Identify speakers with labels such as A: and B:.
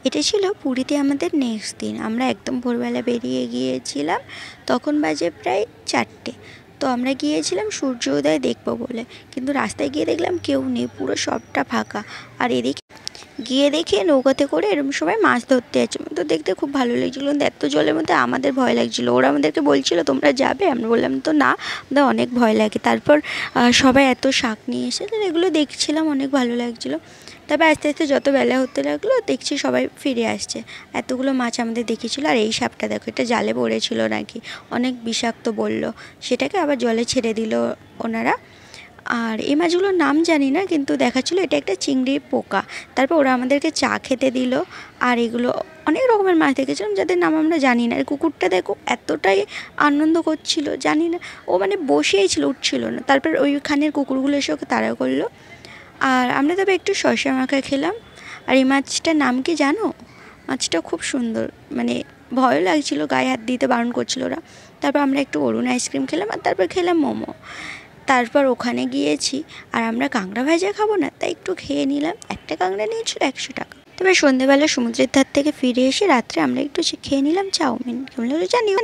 A: এটা ছিল পুরীতে আমাদের নেক্সট দিন। আমরা একদম ভোরবেলা বেরিয়ে গিয়েছিলাম, তখন বাজে প্রায় 4টে। তো আমরা গিয়েছিলাম সূর্য উদয় দেখবো বলে, কিন্তু রাস্তায় গিয়ে দেখলাম কেউ নেই, পুরো সবটা ফাঁকা। আর এদিকে গিয়ে দেখে নৌকাতে করে এরকম সময় মাছ ধরতে যাচ্ছে, তো দেখতে খুব ভালো লাগছিলো। কিন্তু এত জলের মধ্যে আমাদের ভয় লাগছিলো। ওরা আমাদেরকে বলছিল তোমরা যাবে, আমরা বললাম তো না, আমাদের অনেক ভয় লাগে। তারপর সবাই এত শাক নিয়ে এসে এগুলো দেখছিলাম, অনেক ভালো লাগছিলো। তারপর আস্তে আস্তে যত বেলা হতে লাগলো দেখছি সবাই ফিরে আসছে। এতগুলো মাছ আমাদের দেখেছিলো। আর এই সাপটা দেখো, এটা জালে পড়েছিল নাকি, অনেক বিষাক্ত বললো, সেটাকে আবার জলে ছেড়ে দিল ওনারা। আর এই মাছগুলোর নাম জানি না, কিন্তু দেখাচ্ছিলো এটা একটা চিংড়ির পোকা। তারপর ওরা আমাদেরকে চা খেতে দিল। আর এগুলো অনেক রকমের মাছ দেখেছিলাম যাদের নাম আমরা জানি না। আর কুকুরটা দেখো এতটাই আনন্দ করছিল, জানি না, ও মানে বসেই ছিল, উঠছিল না। তারপর ওইখানের কুকুরগুলো এসে ওকে তাড়া করলো। আর আমরা তবে একটু শসা মাখা খেলাম। আর এই মাছটার নাম কি জানো? মাছটা খুব সুন্দর, মানে ভয়ও লাগছিলো, গায়ে হাত দিতে বারণ করছিল ওরা। তারপর আমরা একটু অরুণ আইসক্রিম খেলাম, আর তারপর খেলাম মোমো। তারপর ওখানে গিয়েছি, আর আমরা কাঁকড়া ভাজা খাবো না, তাই একটু খেয়ে নিলাম। একটা কাঁকড়া নিয়েছিল 100 টাকা। তবে সন্ধ্যেবেলা সমুদ্রের ধার থেকে ফিরে এসে রাত্রে আমরা একটু খেয়ে নিলাম চাউমিন। কেমন লাগলো জানিও।